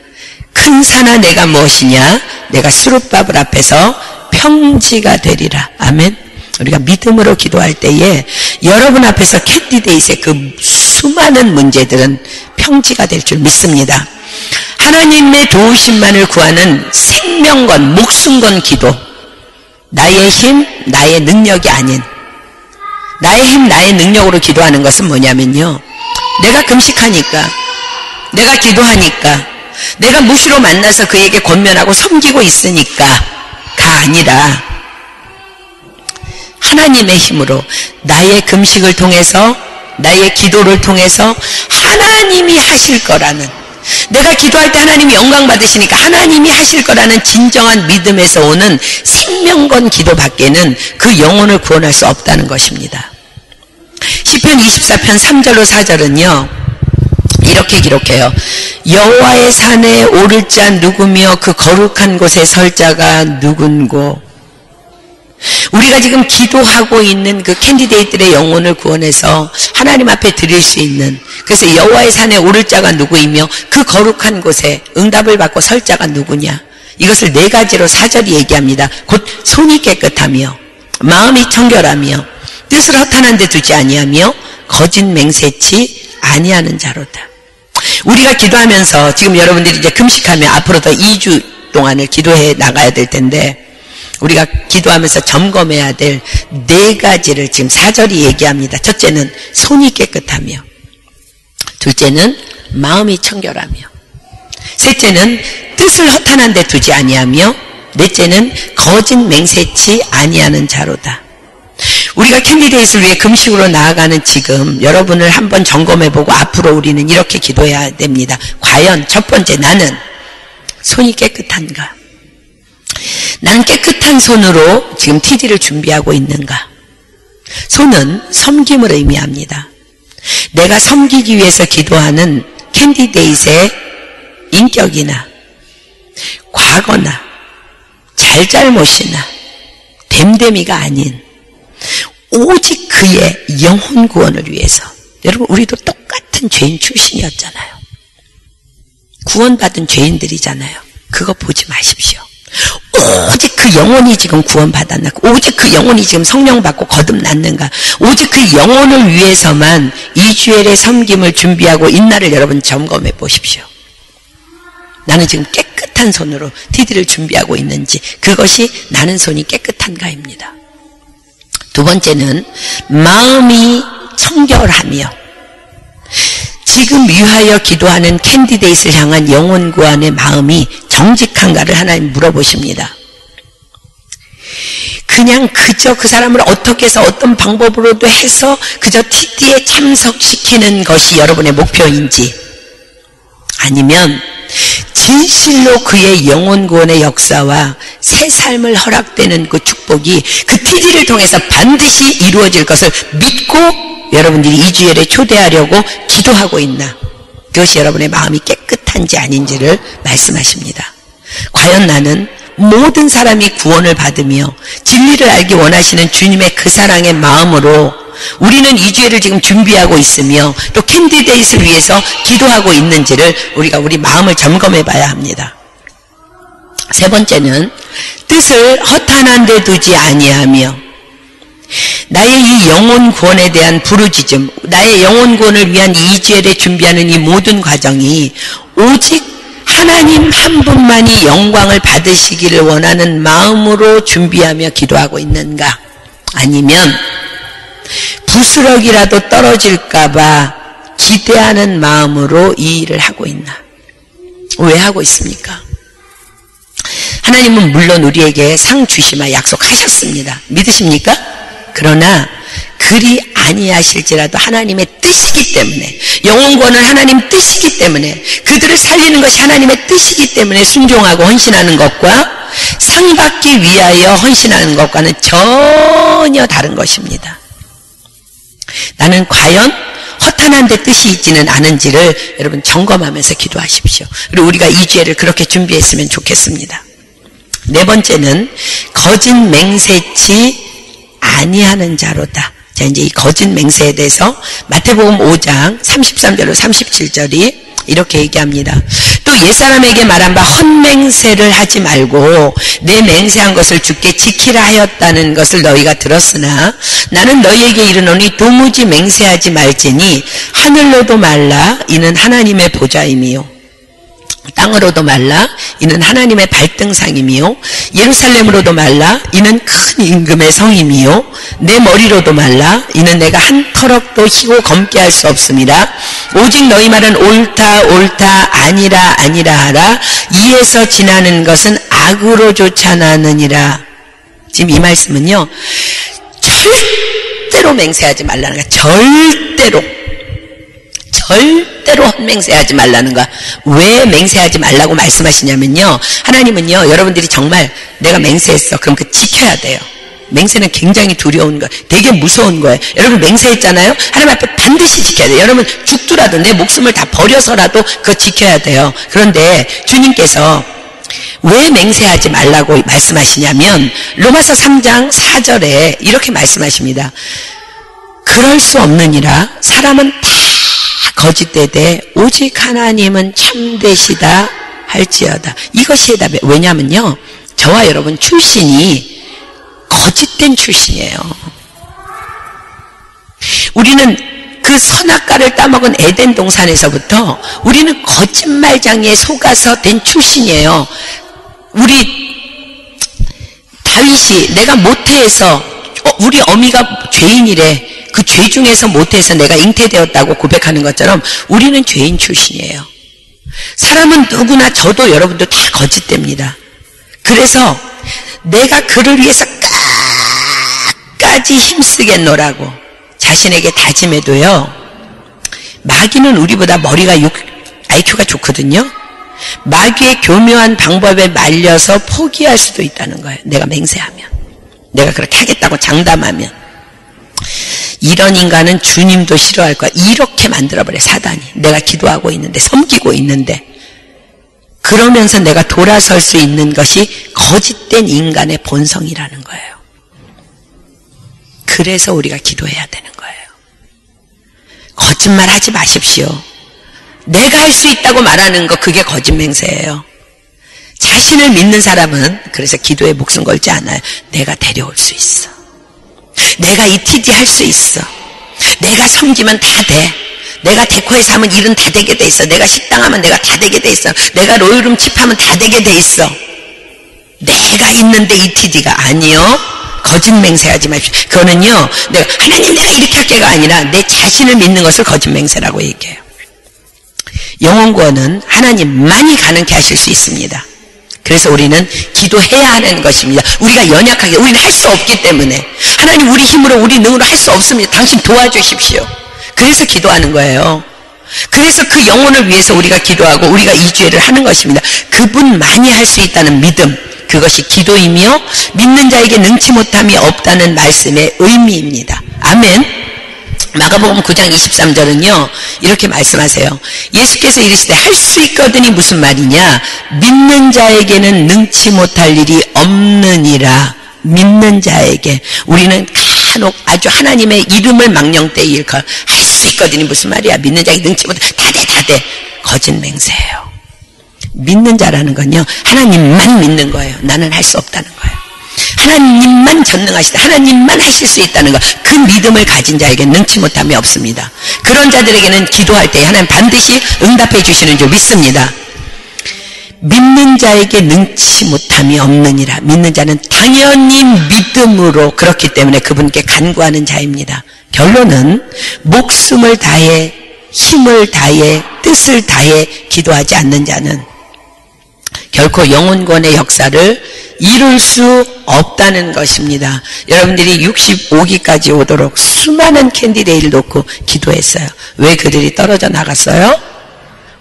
큰 산아 내가 무엇이냐? 내가 스룹바벨 앞에서 평지가 되리라. 아멘. 우리가 믿음으로 기도할 때에 여러분 앞에서 캔디데이트의 그 수많은 문제들은 평지가 될 줄 믿습니다. 하나님의 도우심만을 구하는 생명건, 목숨건 기도. 나의 힘, 나의 능력이 아닌 나의 힘, 나의 능력으로 기도하는 것은 뭐냐면요. 내가 금식하니까, 내가 기도하니까, 내가 무시로 만나서 그에게 권면하고 섬기고 있으니까가 아니라 하나님의 힘으로 나의 금식을 통해서, 나의 기도를 통해서 하나님이 하실 거라는, 내가 기도할 때 하나님이 영광 받으시니까 하나님이 하실 거라는 진정한 믿음에서 오는 생명건 기도밖에는 그 영혼을 구원할 수 없다는 것입니다. 시편 24편 3절로 4절은요 이렇게 기록해요. 여호와의 산에 오를 자 누구며 그 거룩한 곳에 설 자가 누군고. 우리가 지금 기도하고 있는 그 캔디데이트들의 영혼을 구원해서 하나님 앞에 드릴 수 있는, 그래서 여호와의 산에 오를 자가 누구이며 그 거룩한 곳에 응답을 받고 설 자가 누구냐, 이것을 네 가지로 4절이 얘기합니다. 곧 손이 깨끗하며 마음이 청결하며 뜻을 허탄한 데 두지 아니하며 거짓 맹세치 아니하는 자로다. 우리가 기도하면서 지금 여러분들이 이제 금식하면 앞으로 더 2주 동안을 기도해 나가야 될 텐데, 우리가 기도하면서 점검해야 될 네 가지를 지금 4절이 얘기합니다. 첫째는 손이 깨끗하며, 둘째는 마음이 청결하며, 셋째는 뜻을 허탄한 데 두지 아니하며, 넷째는 거짓 맹세치 아니하는 자로다. 우리가 캔디데이트를 위해 금식으로 나아가는 지금 여러분을 한번 점검해보고 앞으로 우리는 이렇게 기도해야 됩니다. 과연 첫 번째, 나는 손이 깨끗한가? 나는 깨끗한 손으로 지금 TD를 준비하고 있는가? 손은 섬김을 의미합니다. 내가 섬기기 위해서 기도하는 캔디데이트의 인격이나 과거나 잘잘못이나 됨됨이가 아닌 오직 그의 영혼 구원을 위해서. 여러분, 우리도 똑같은 죄인 출신이었잖아요. 구원받은 죄인들이잖아요. 그거 보지 마십시오. 오직 그 영혼이 지금 구원받았나, 오직 그 영혼이 지금 성령 받고 거듭났는가, 오직 그 영혼을 위해서만 이주엘의 섬김을 준비하고 있나를 여러분 점검해 보십시오. 나는 지금 깨끗한 손으로 TD를 준비하고 있는지, 그것이 나는 손이 깨끗한가입니다. 두 번째는 마음이 청결하며, 지금 위하여 기도하는 캔디데이트를 향한 영혼 구원의 마음이 정직한가를 하나님 물어보십니다. 그냥 그저 그 사람을 어떻게 해서 어떤 방법으로도 해서 그저 TD에 참석시키는 것이 여러분의 목표인지, 아니면 진실로 그의 영혼 구원의 역사와 새 삶을 허락되는 그 축복이 그 TD를 통해서 반드시 이루어질 것을 믿고 여러분들이 이주일에 초대하려고 기도하고 있나, 그것이 여러분의 마음이 깨끗한지 아닌지를 말씀하십니다. 과연 나는 모든 사람이 구원을 받으며 진리를 알기 원하시는 주님의 그 사랑의 마음으로 우리는 이주일을 지금 준비하고 있으며 또 캔디데이트를 위해서 기도하고 있는지를 우리가 우리 마음을 점검해 봐야 합니다. 세 번째는 뜻을 허탄한 데 두지 아니하며, 나의 이 영혼 구원에 대한 부르짖음, 나의 영혼 구원을 위한 이주일에 준비하는 이 모든 과정이 오직 하나님 한 분만이 영광을 받으시기를 원하는 마음으로 준비하며 기도하고 있는가, 아니면 부스럭이라도 떨어질까봐 기대하는 마음으로 이 일을 하고 있나? 왜 하고 있습니까? 하나님은 물론 우리에게 상 주시마 약속하셨습니다. 믿으십니까? 그러나 그리 아니하실지라도 하나님의 뜻이기 때문에, 영혼 구원은 하나님 뜻이기 때문에, 그들을 살리는 것이 하나님의 뜻이기 때문에 순종하고 헌신하는 것과 상 받기 위하여 헌신하는 것과는 전혀 다른 것입니다. 나는 과연 허탄한 데 뜻이 있지는 않은지를 여러분 점검하면서 기도하십시오. 그리고 우리가 이 주일을 그렇게 준비했으면 좋겠습니다. 네 번째는 거짓 맹세치 아니하는 자로다. 자, 이제 이 거짓 맹세에 대해서 마태복음 5장 33절로 37절이 이렇게 얘기합니다. 또 옛사람에게 말한 바 헛맹세를 하지 말고 내 맹세한 것을 주께 지키라 하였다는 것을 너희가 들었으나 나는 너희에게 이르노니 도무지 맹세하지 말지니 하늘로도 말라 이는 하나님의 보좌임이요 땅으로도 말라 이는 하나님의 발등상임이요 예루살렘으로도 말라 이는 큰 임금의 성임이요 내 머리로도 말라 이는 내가 한 터럭도 희고 검게 할 수 없음이라 오직 너희 말은 옳다 옳다 아니라 아니라 하라 이에서 지나는 것은 악으로조차 나느니라. 지금 이 말씀은요 절대로 맹세하지 말라는 거야. 절대로 헛맹세하지 말라는 거야. 왜 맹세하지 말라고 말씀하시냐면요, 하나님은요 여러분들이 정말 내가 맹세했어 그럼 그 지켜야 돼요. 맹세는 굉장히 두려운 거예요. 되게 무서운 거예요. 여러분 맹세했잖아요. 하나님 앞에 반드시 지켜야 돼요. 여러분 죽더라도 내 목숨을 다 버려서라도 그거 지켜야 돼요. 그런데 주님께서 왜 맹세하지 말라고 말씀하시냐면 로마서 3장 4절에 이렇게 말씀하십니다. 그럴 수 없느니라 사람은 다 거짓되되 오직 하나님은 참되시다 할지어다. 이것이 답이에요. 왜냐면요 저와 여러분 출신이 거짓된 출신이에요. 우리는 그 선악과를 따먹은 에덴 동산에서부터 우리는 거짓말장애에 속아서 된 출신이에요. 우리 다윗이 내가 모태에서 우리 어미가 죄인이래. 그 죄 중에서 모태에서 내가 잉태되었다고 고백하는 것처럼 우리는 죄인 출신이에요. 사람은 누구나 저도 여러분도 다 거짓됩니다. 그래서 내가 그를 위해서 끝까지 힘쓰겠노라고 자신에게 다짐해도요 마귀는 우리보다 머리가 IQ가 좋거든요. 마귀의 교묘한 방법에 말려서 포기할 수도 있다는 거예요. 내가 맹세하면, 내가 그렇게 하겠다고 장담하면. 이런 인간은 주님도 싫어할 거야. 이렇게 만들어버려 사단이. 내가 기도하고 있는데, 섬기고 있는데, 그러면서 내가 돌아설 수 있는 것이 거짓된 인간의 본성이라는 거예요. 그래서 우리가 기도해야 되는 거예요. 거짓말 하지 마십시오. 내가 할 수 있다고 말하는 거 그게 거짓 맹세예요. 자신을 믿는 사람은 그래서 기도에 목숨 걸지 않아요. 내가 데려올 수 있어. 내가 이 TD 할 수 있어. 내가 섬기면 다 돼. 내가 데코에서 하면 일은 다 되게 돼 있어. 내가 식당 하면 내가 다 되게 돼 있어. 내가 로이룸 칩하면 다 되게 돼 있어. 내가 있는데 이 TD가 아니요. 거짓 맹세하지 마십시오. 그거는요 하나님 내가 이렇게 할게가 아니라 내 자신을 믿는 것을 거짓 맹세라고 얘기해요. 영혼 구원은 하나님만이 가능케 하실 수 있습니다. 그래서 우리는 기도해야 하는 것입니다. 우리가 연약하게 우리는 할 수 없기 때문에 하나님 우리 힘으로 우리 능으로 할 수 없습니다. 당신 도와주십시오. 그래서 기도하는 거예요. 그래서 그 영혼을 위해서 우리가 기도하고 우리가 이 주일을 하는 것입니다. 그분만이 할 수 있다는 믿음, 그것이 기도이며 믿는 자에게 능치 못함이 없다는 말씀의 의미입니다. 아멘. 마가복음 9장 23절은요 이렇게 말씀하세요. 예수께서 이르시되 할 수 있거든이 무슨 말이냐, 믿는 자에게는 능치 못할 일이 없느니라. 믿는 자에게. 우리는 간혹 아주 하나님의 이름을 망령되이 일컬 할 수 있거든이 무슨 말이야, 믿는 자에게 능치 못할 다 돼. 거짓 맹세예요. 믿는 자라는 건요 하나님만 믿는 거예요. 나는 할 수 없다는 거예요. 하나님만 전능하시다, 하나님만 하실 수 있다는 것, 그 믿음을 가진 자에게 능치 못함이 없습니다. 그런 자들에게는 기도할 때 하나님 반드시 응답해 주시는 줄 믿습니다. 믿는 자에게 능치 못함이 없느니라. 믿는 자는 당연히 믿음으로, 그렇기 때문에 그분께 간구하는 자입니다. 결론은 목숨을 다해 힘을 다해 뜻을 다해 기도하지 않는 자는 결코 영혼권의 역사를 이룰 수 없다는 것입니다. 여러분들이 65기까지 오도록 수많은 캔디데이를 놓고 기도했어요. 왜 그들이 떨어져 나갔어요?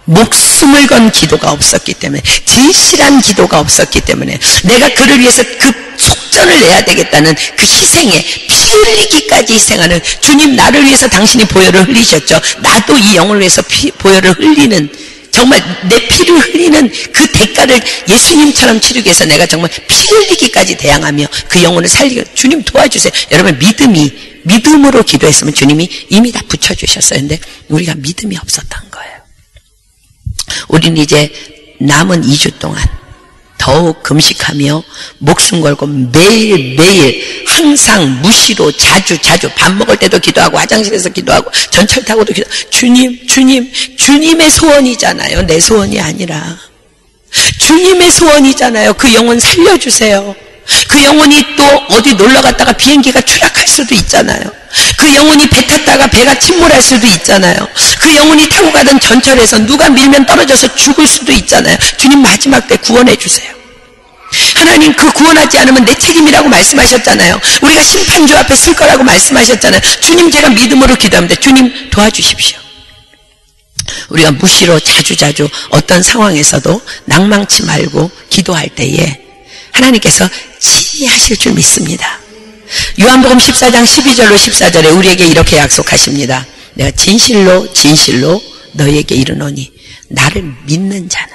목숨을 건 기도가 없었기 때문에, 진실한 기도가 없었기 때문에, 내가 그를 위해서 그 속전을 내야 되겠다는 그 희생에 피 흘리기까지 희생하는, 주님 나를 위해서 당신이 보혈을 흘리셨죠. 나도 이 영혼을 위해서 보혈을 흘리는, 정말 내 피를 흘리는 그 대가를 예수님처럼 치르기 위해서 내가 정말 피 흘리기까지 대항하며 그 영혼을 살리고, 주님 도와주세요. 여러분, 믿음으로 기도했으면 주님이 이미 다 붙여주셨어요. 근데 우리가 믿음이 없었던 거예요. 우리는 이제 남은 2주 동안 더욱 금식하며 목숨 걸고 매일매일 항상 무시로 자주 밥 먹을 때도 기도하고, 화장실에서 기도하고, 전철 타고도 기도하고, 주님의 소원이잖아요. 내 소원이 아니라 주님의 소원이잖아요. 그 영혼 살려주세요. 그 영혼이 또 어디 놀러 갔다가 비행기가 추락할 수도 있잖아요. 그 영혼이 배 탔다가 배가 침몰할 수도 있잖아요. 그 영혼이 타고 가던 전철에서 누가 밀면 떨어져서 죽을 수도 있잖아요. 주님 마지막 때 구원해 주세요. 하나님, 그 구원하지 않으면 내 책임이라고 말씀하셨잖아요. 우리가 심판주 앞에 쓸 거라고 말씀하셨잖아요. 주님, 제가 믿음으로 기도합니다. 주님 도와주십시오. 우리가 무시로 자주 어떤 상황에서도 낭망치 말고 기도할 때에 하나님께서 친히 하실 줄 믿습니다. 요한복음 14장 12절로 14절에 우리에게 이렇게 약속하십니다. 내가 진실로 너희에게 이르노니 나를 믿는 자는.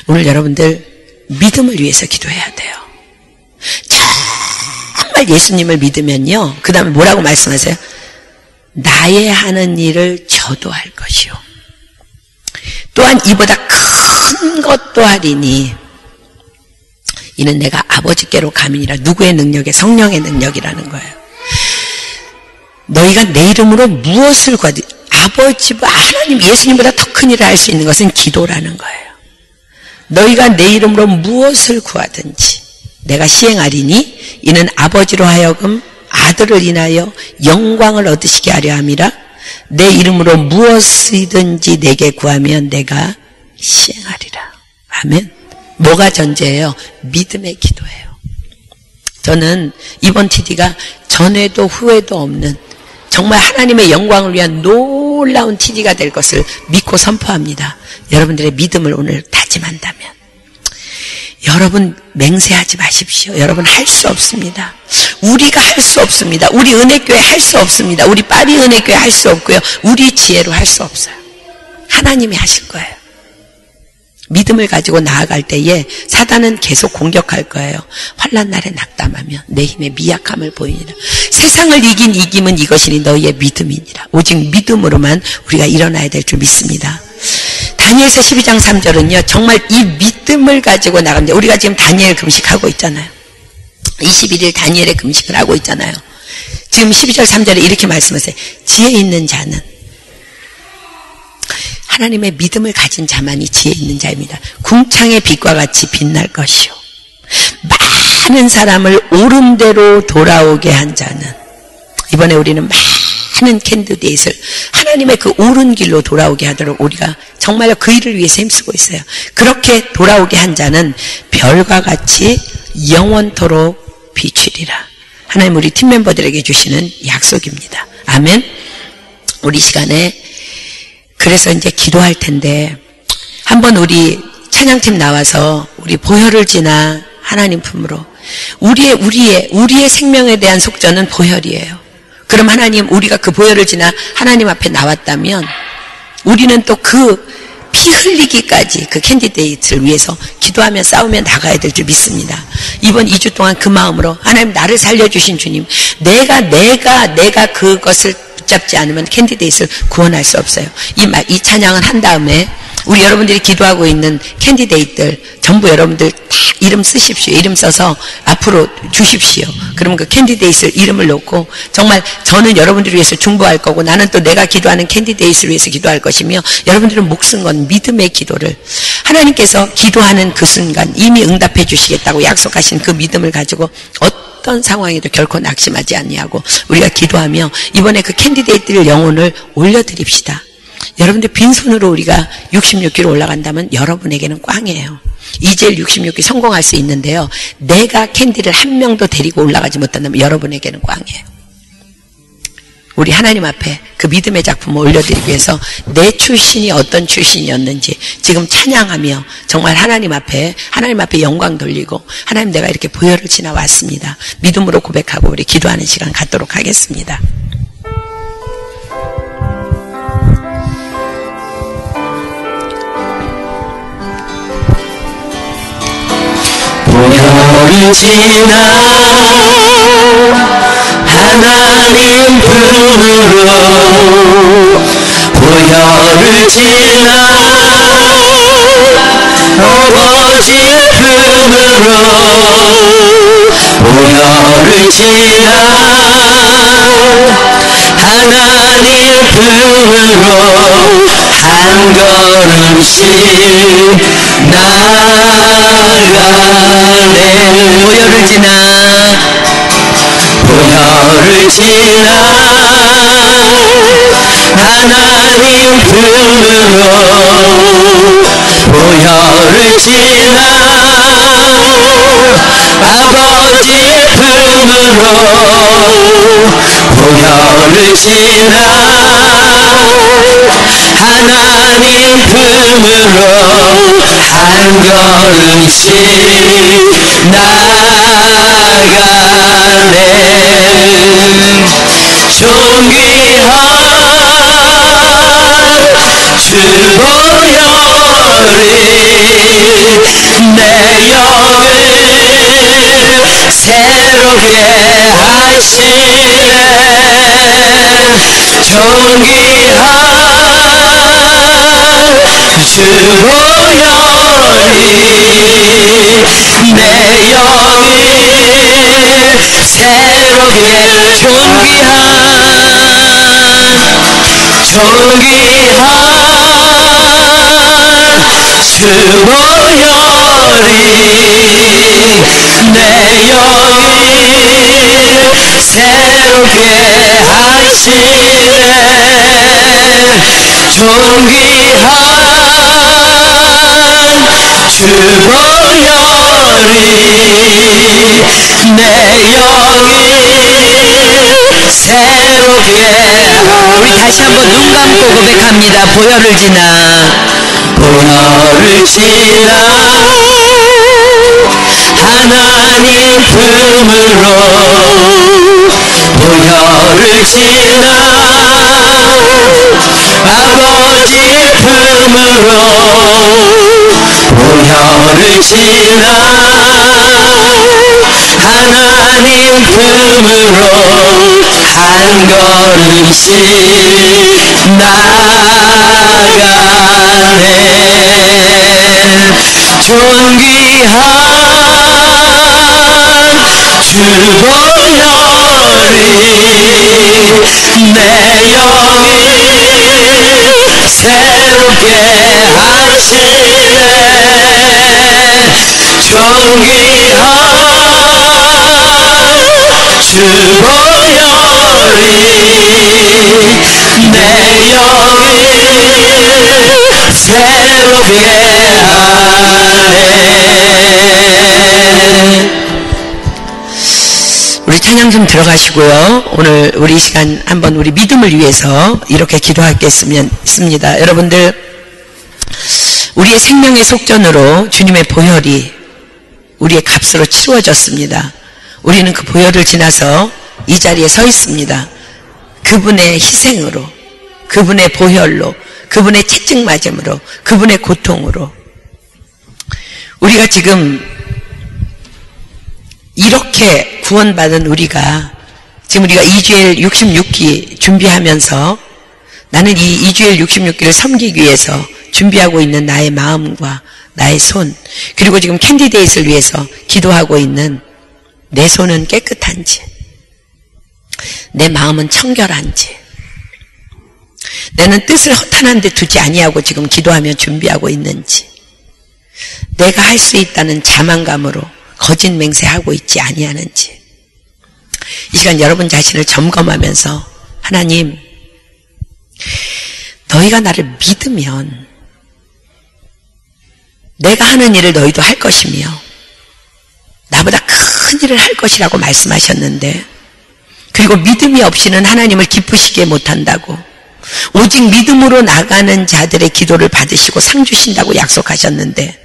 오늘 여러분들 믿음을 위해서 기도해야 돼요. 정말 예수님을 믿으면요, 그 다음에 뭐라고 말씀하세요? 나의 하는 일을 저도 할 것이요, 또한 이보다 큰 것도 하리니 이는 내가 아버지께로 감이니라. 누구의 능력에? 성령의 능력이라는 거예요. 너희가 내 이름으로 무엇을 구하든, 아버지와 하나님, 예수님보다 더 큰 일을 할 수 있는 것은 기도라는 거예요. 너희가 내 이름으로 무엇을 구하든지 내가 시행하리니 이는 아버지로 하여금 아들을 인하여 영광을 얻으시게 하려 함이라. 내 이름으로 무엇이든지 내게 구하면 내가 시행하리라. 아멘. 뭐가 전제예요? 믿음의 기도예요. 저는 이번 TD가 전에도 후에도 없는 정말 하나님의 영광을 위한 놀라운 TD가 될 것을 믿고 선포합니다. 여러분들의 믿음을 오늘 다짐한다면, 여러분 맹세하지 마십시오. 여러분 할 수 없습니다. 우리가 할 수 없습니다. 우리 은혜교회 할 수 없습니다. 우리 파리 은혜교회 할 수 없고요, 우리 지혜로 할 수 없어요. 하나님이 하실 거예요. 믿음을 가지고 나아갈 때에 사단은 계속 공격할 거예요. 환난 날에 낙담하면 내 힘의 미약함을 보이니라. 세상을 이긴 이김은 이것이니 너희의 믿음이니라. 오직 믿음으로만 우리가 일어나야 될 줄 믿습니다. 다니엘서 12장 3절은요 정말 이 믿음을 가지고 나갑니다. 우리가 지금 다니엘 금식하고 있잖아요. 21일 다니엘의 금식을 하고 있잖아요. 지금 12절 3절에 이렇게 말씀하세요. 지혜 있는 자는, 하나님의 믿음을 가진 자만이 지혜 있는 자입니다. 궁창의 빛과 같이 빛날 것이요, 많은 사람을 옳은 대로 돌아오게 한 자는. 이번에 우리는 많은 캔디데이트를 하나님의 그 옳은 길로 돌아오게 하도록 우리가 정말로 그 일을 위해서 힘쓰고 있어요. 그렇게 돌아오게 한 자는 별과 같이 영원토록 비추리라. 하나님 우리 팀 멤버들에게 주시는 약속입니다. 아멘. 우리 시간에 그래서 이제 기도할 텐데, 한번 우리 찬양팀 나와서 우리 보혈을 지나 하나님 품으로, 우리의 생명에 대한 속전은 보혈이에요. 그럼 하나님, 우리가 그 보혈을 지나 하나님 앞에 나왔다면 우리는 또 그 피 흘리기까지 그 캔디데이트를 위해서 기도하며 싸우며 나가야 될 줄 믿습니다. 이번 2주 동안 그 마음으로, 하나님 나를 살려주신 주님, 내가 그것을 붙잡지 않으면 캔디데이트를 구원할 수 없어요. 이 찬양을 한 다음에 우리 여러분들이 기도하고 있는 캔디데이트들 전부 여러분들 다 이름 쓰십시오. 이름 써서 앞으로 주십시오. 그러면 그 캔디데이트 이름을 놓고, 정말 저는 여러분들을 위해서 중보할 거고, 나는 또 내가 기도하는 캔디데이트를 위해서 기도할 것이며, 여러분들은 목숨 건 믿음의 기도를 하나님께서 기도하는 그 순간 이미 응답해 주시겠다고 약속하신 그 믿음을 가지고 어떤 상황에도 결코 낙심하지 아니하고 우리가 기도하며 이번에 그 캔디데이트들 영혼을 올려드립시다. 여러분들 빈손으로 우리가 66기로 올라간다면 여러분에게는 꽝이에요. 이젤 66기 성공할 수 있는데요. 내가 캔디를 한 명도 데리고 올라가지 못한다면 여러분에게는 꽝이에요. 우리 하나님 앞에 그 믿음의 작품을 올려드리기 위해서 내 출신이 어떤 출신이었는지 지금 찬양하며 정말 하나님 앞에 영광 돌리고 하나님 내가 이렇게 보혈을 지나왔습니다. 믿음으로 고백하고 우리 기도하는 시간 갖도록 하겠습니다. 보혈을 지나 하나님 품으로 보혈을 지나 아버지 품으로 보혈을 지나 하나님 품으로 한 걸음씩 나아가네. 보혈을 지나 보혈을 지나 하나님 품으로 보혈을 지나 아버지 품으로 보혈을 지나 하나님 품으로 한 걸음씩 나아가네. 존귀한 주 보혈이 내 영을 새롭게 하시네. 존귀한 주 보혈이 내 영을 새롭게 존귀한 주 보혈이 내 영을 새롭게 하시네. 존귀한 주 보혈이 내 영을 새롭게. 우리 다시 한번 눈 감고 고백합니다. 보혈을 지나 보혈을 지나 하나님 품으로 보혈을 지나 아버지 품으로 보혈을 지나 하나님 품으로 한 걸음씩 나아가네. 존귀한 주 보혈이 내 영을 새롭게 하시네. 존귀한 주 보혈이 내 영을 새롭게 하네. 우리 찬양 좀 들어가시고요. 오늘 우리 시간 한번 우리 믿음을 위해서 이렇게 기도하겠습니다. 여러분들 우리의 생명의 속전으로 주님의 보혈이 우리의 값으로 치루어졌습니다. 우리는 그 보혈을 지나서 이 자리에 서 있습니다. 그분의 희생으로, 그분의 보혈로, 그분의 채찍 맞음으로, 그분의 고통으로 우리가 지금 이렇게 구원받은 우리가 지금 우리가 이주일 66기 준비하면서 나는 이 이주일 66기를 섬기기 위해서 준비하고 있는 나의 마음과 나의 손, 그리고 지금 캔디데이트를 위해서 기도하고 있는 내 손은 깨끗한지, 내 마음은 청결한지, 내는 뜻을 허탄한 데 두지 아니하고 지금 기도하며 준비하고 있는지, 내가 할 수 있다는 자만감으로 거짓 맹세하고 있지 아니하는지, 이 시간 여러분 자신을 점검하면서 하나님, 너희가 나를 믿으면 내가 하는 일을 너희도 할 것이며 나보다 큰 일을 할 것이라고 말씀하셨는데, 그리고 믿음이 없이는 하나님을 기쁘시게 못한다고, 오직 믿음으로 나가는 자들의 기도를 받으시고 상 주신다고 약속하셨는데,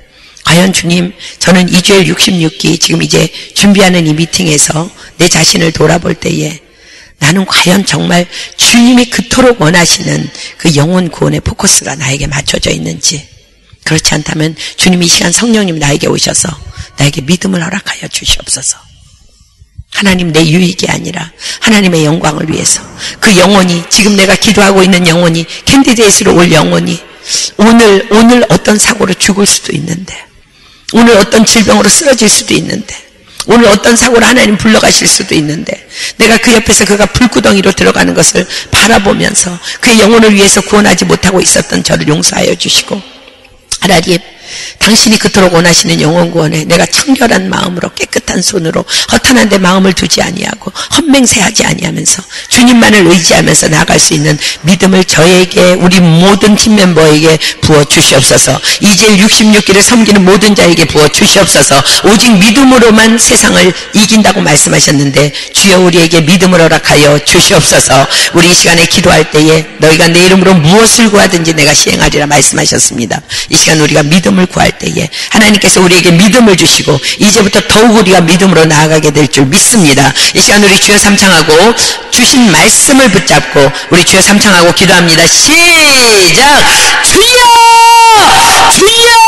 과연 주님, 저는 2주일 66기 지금 이제 준비하는 이 미팅에서 내 자신을 돌아볼 때에 나는 과연 정말 주님이 그토록 원하시는 그 영혼 구원의 포커스가 나에게 맞춰져 있는지, 그렇지 않다면 주님 이 시간 성령님 나에게 오셔서 나에게 믿음을 허락하여 주시옵소서. 하나님 내 유익이 아니라 하나님의 영광을 위해서 그 영혼이, 지금 내가 기도하고 있는 영혼이, 캔디데이트로 올 영혼이 오늘 어떤 사고로 죽을 수도 있는데, 오늘 어떤 질병으로 쓰러질 수도 있는데, 오늘 어떤 사고로 하나님 불러가실 수도 있는데, 내가 그 옆에서 그가 불구덩이로 들어가는 것을 바라보면서 그의 영혼을 위해서 구원하지 못하고 있었던 저를 용서하여 주시고, 하나님, 당신이 그토록 원하시는 영혼 구원에 내가 청결한 마음으로 깨끗한 손으로 허탄한 데 마음을 두지 아니하고 헛맹세하지 아니하면서 주님만을 의지하면서 나아갈 수 있는 믿음을 저에게, 우리 모든 팀 멤버에게 부어 주시옵소서. 이제 66기를 섬기는 모든 자에게 부어 주시옵소서. 오직 믿음으로만 세상을 이긴다고 말씀하셨는데 주여 우리에게 믿음을 허락하여 주시옵소서. 우리 이 시간에 기도할 때에 너희가 내 이름으로 무엇을 구하든지 내가 시행하리라 말씀하셨습니다. 이 시간 우리가 믿음을 구할 때에 하나님께서 우리에게 믿음을 주시고 이제부터 더욱 우리가 믿음으로 나아가게 될 줄 믿습니다. 이 시간 우리 주여 삼창하고 주신 말씀을 붙잡고 우리 주여 삼창하고 기도합니다. 시작! 주여! 주여!